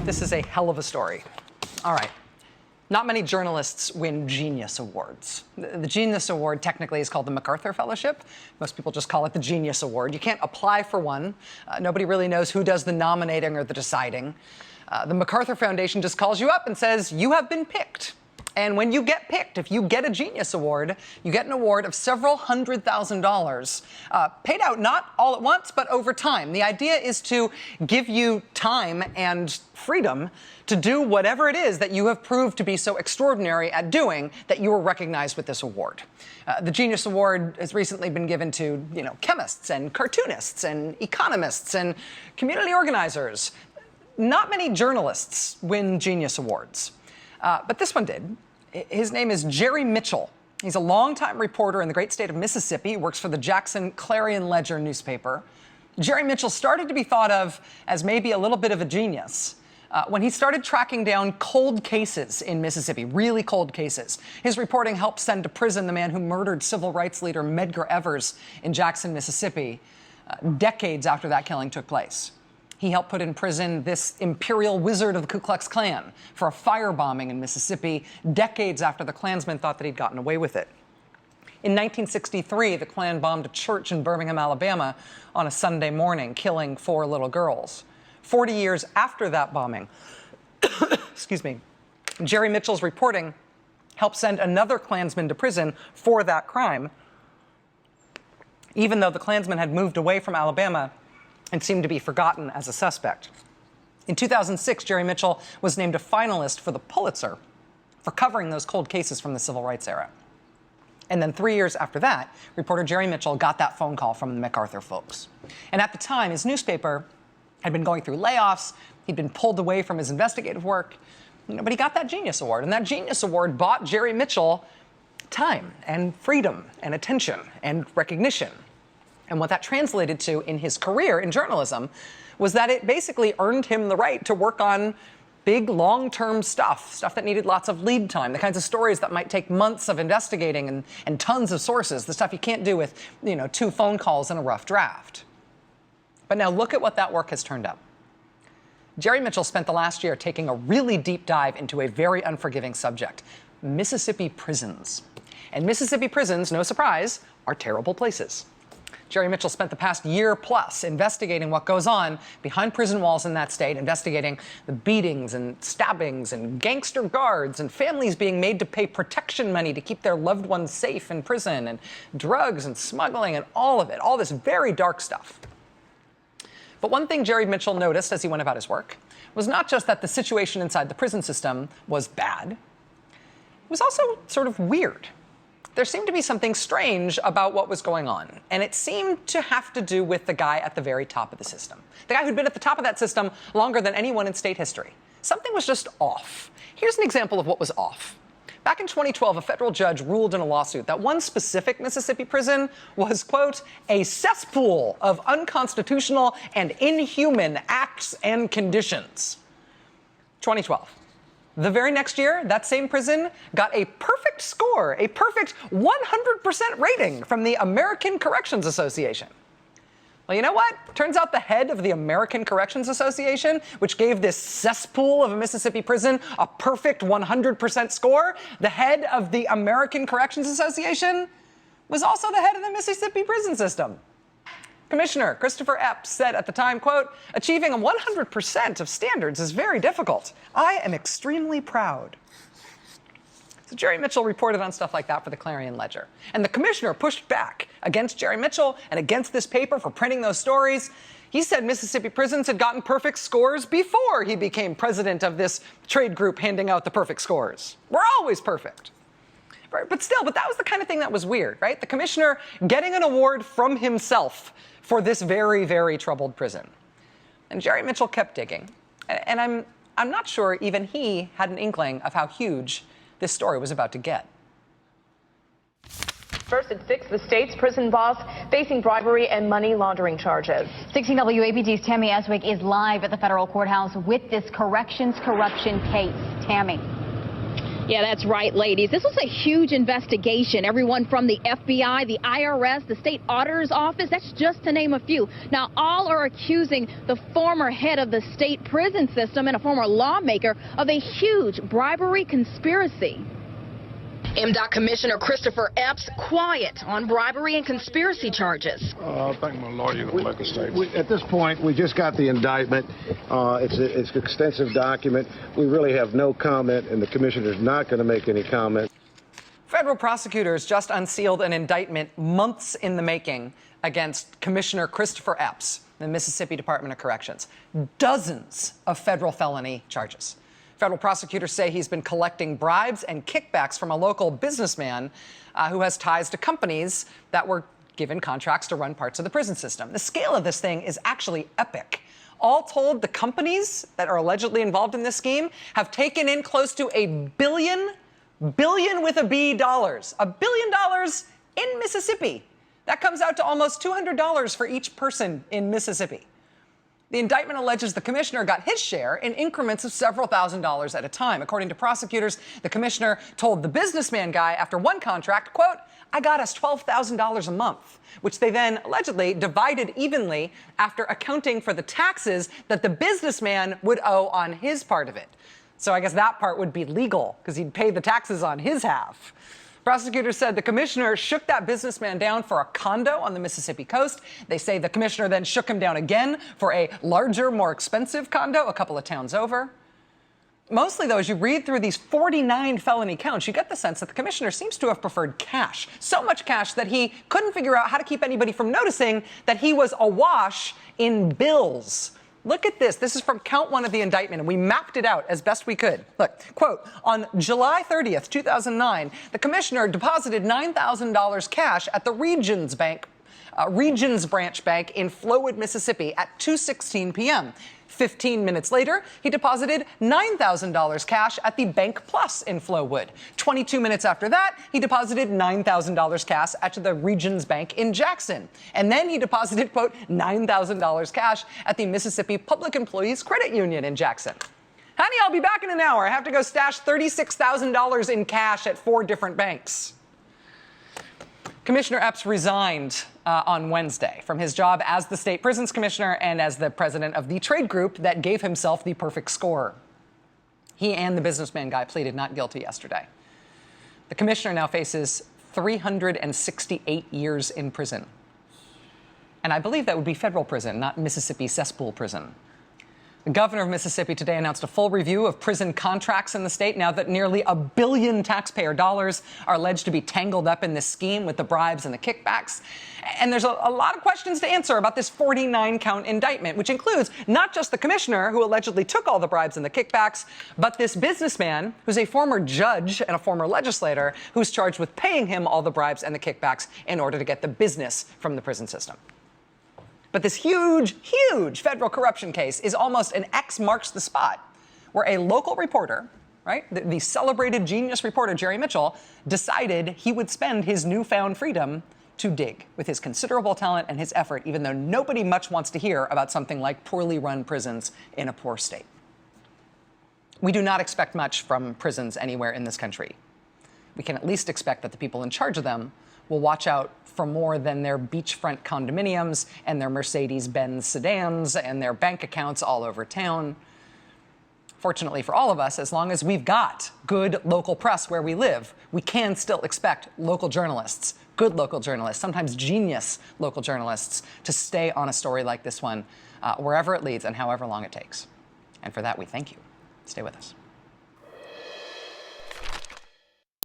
This is a hell of a story. All right. Not many journalists win Genius Awards. The Genius Award technically is called the MacArthur Fellowship. Most people just call it the Genius Award. You can't apply for one. Nobody really knows who does the nominating or the deciding. The MacArthur Foundation just calls you up and says, you have been picked. And when you get picked, if you get a Genius Award, you get an award of several $100,000, paid out not all at once, but over time. The idea is to give you time and freedom to do whatever it is that you have proved to be so extraordinary at doing that you were recognized with this award. The Genius Award has recently been given to, chemists and cartoonists and economists and community organizers. Not many journalists win Genius Awards, but this one did. His name is Jerry Mitchell. He's a longtime reporter in the great state of Mississippi. He works for the Jackson Clarion-Ledger newspaper. Jerry Mitchell started to be thought of as maybe a little bit of a genius when he started tracking down cold cases in Mississippi, really cold cases. His reporting helped send to prison the man who murdered civil rights leader Medgar Evers in Jackson, Mississippi, decades after that killing took place. He helped put in prison this imperial wizard of the Ku Klux Klan for a firebombing in Mississippi decades after the Klansmen thought that he'd gotten away with it. In 1963, the Klan bombed a church in Birmingham, Alabama on a Sunday morning, killing 4 little girls. 40 years after that bombing, excuse me, Jerry Mitchell's reporting helped send another Klansman to prison for that crime, even though the Klansman had moved away from Alabama and seemed to be forgotten as a suspect. In 2006, Jerry Mitchell was named a finalist for the Pulitzer for covering those cold cases from the civil rights era. And then 3 years after that, reporter Jerry Mitchell got that phone call from the MacArthur folks. And at the time, his newspaper had been going through layoffs. He'd been pulled away from his investigative work. But he got that Genius Award. And that Genius Award bought Jerry Mitchell time and freedom and attention and recognition. And what that translated to in his career in journalism was that it basically earned him the right to work on big, long-term stuff that needed lots of lead time, the kinds of stories that might take months of investigating and tons of sources, the stuff you can't do with, 2 phone calls and a rough draft. But now look at what that work has turned up. Jerry Mitchell spent the last year taking a really deep dive into a very unforgiving subject, Mississippi prisons. And Mississippi prisons, no surprise, are terrible places. Jerry Mitchell spent the past year plus investigating what goes on behind prison walls in that state, investigating the beatings and stabbings and gangster guards and families being made to pay protection money to keep their loved ones safe in prison, and drugs and smuggling and all of it, all this very dark stuff. But one thing Jerry Mitchell noticed as he went about his work was not just that the situation inside the prison system was bad, it was also sort of weird. There seemed to be something strange about what was going on, and it seemed to have to do with the guy at the very top of the system. The guy who'd been at the top of that system longer than anyone in state history. Something was just off. Here's an example of what was off. Back in 2012, a federal judge ruled in a lawsuit that one specific Mississippi prison was, quote, a cesspool of unconstitutional and inhuman acts and conditions. 2012. The very next year, that same prison got a perfect score, a perfect 100% rating from the American Corrections Association. Well, you know what? Turns out the head of the American Corrections Association, which gave this cesspool of a Mississippi prison a perfect 100% score, the head of the American Corrections Association was also the head of the Mississippi prison system. Commissioner Christopher Epps said at the time, quote, achieving a 100% of standards is very difficult. I am extremely proud. So Jerry Mitchell reported on stuff like that for the Clarion-Ledger. And the commissioner pushed back against Jerry Mitchell and against this paper for printing those stories. He said Mississippi prisons had gotten perfect scores before he became president of this trade group handing out the perfect scores. We're always perfect. But that was the kind of thing that was weird, right? The commissioner getting an award from himself for this very, very troubled prison. And Jerry Mitchell kept digging. And I'm not sure even he had an inkling of how huge this story was about to get. First at 6, the state's prison boss facing bribery and money laundering charges. 16 WAPD's Tammy Eswick is live at the federal courthouse with this corrections corruption case. Tammy. Yeah, that's right, ladies. This was a huge investigation. Everyone from the FBI, the IRS, the state auditor's office, that's just to name a few. Now, all are accusing the former head of the state prison system and a former lawmaker of a huge bribery conspiracy. MDOT Commissioner Christopher Epps quiet on bribery and conspiracy charges. I think my lawyer will make a statement. At this point, we just got the indictment. It's an extensive document. We really have no comment, and the commissioner is not going to make any comment. Federal prosecutors just unsealed an indictment months in the making against Commissioner Christopher Epps, the Mississippi Department of Corrections. Dozens of federal felony charges. Federal prosecutors say he's been collecting bribes and kickbacks from a local businessman who has ties to companies that were given contracts to run parts of the prison system. The scale of this thing is actually epic. All told, the companies that are allegedly involved in this scheme have taken in close to $1 billion with a B dollars, $1 billion in Mississippi. That comes out to almost $200 for each person in Mississippi. The indictment alleges the commissioner got his share in increments of several $1,000s at a time. According to prosecutors, the commissioner told the businessman guy after one contract, quote, "I got us $12,000 a month," which they then allegedly divided evenly after accounting for the taxes that the businessman would owe on his part of it. So I guess that part would be legal because he'd pay the taxes on his half. Prosecutors said the commissioner shook that businessman down for a condo on the Mississippi coast. They say the commissioner then shook him down again for a larger, more expensive condo a couple of towns over. Mostly, though, as you read through these 49 felony counts, you get the sense that the commissioner seems to have preferred cash. So much cash that he couldn't figure out how to keep anybody from noticing that he was awash in bills. Look at this. This is from count 1 of the indictment, and we mapped it out as best we could. Look, quote, on July 30th, 2009, the commissioner deposited $9,000 cash at the Regions Branch Bank in Flowood, Mississippi at 2:16 p.m. 15 minutes later, he deposited $9,000 cash at the Bank Plus in Flowood. 22 minutes after that, he deposited $9,000 cash at the Regions Bank in Jackson. And then he deposited, quote, $9,000 cash at the Mississippi Public Employees Credit Union in Jackson. Honey, I'll be back in an hour. I have to go stash $36,000 in cash at 4 different banks. Commissioner Epps resigned on Wednesday from his job as the state prisons commissioner and as the president of the trade group that gave himself the perfect score. He and the businessman guy pleaded not guilty yesterday. The commissioner now faces 368 years in prison. And I believe that would be federal prison, not Mississippi cesspool prison. The governor of Mississippi today announced a full review of prison contracts in the state now that nearly $1 billion taxpayer dollars are alleged to be tangled up in this scheme with the bribes and the kickbacks. And there's a lot of questions to answer about this 49-count indictment, which includes not just the commissioner who allegedly took all the bribes and the kickbacks, but this businessman who's a former judge and a former legislator who's charged with paying him all the bribes and the kickbacks in order to get the business from the prison system. But this huge, huge federal corruption case is almost an X marks the spot, where a local reporter, right, the celebrated genius reporter Jerry Mitchell, decided he would spend his newfound freedom to dig with his considerable talent and his effort, even though nobody much wants to hear about something like poorly run prisons in a poor state. We do not expect much from prisons anywhere in this country. We can at least expect that the people in charge of them will watch out for more than their beachfront condominiums and their Mercedes-Benz sedans and their bank accounts all over town. Fortunately for all of us, as long as we've got good local press where we live, we can still expect local journalists, good local journalists, sometimes genius local journalists, to stay on a story like this one, wherever it leads and however long it takes. And for that, we thank you. Stay with us.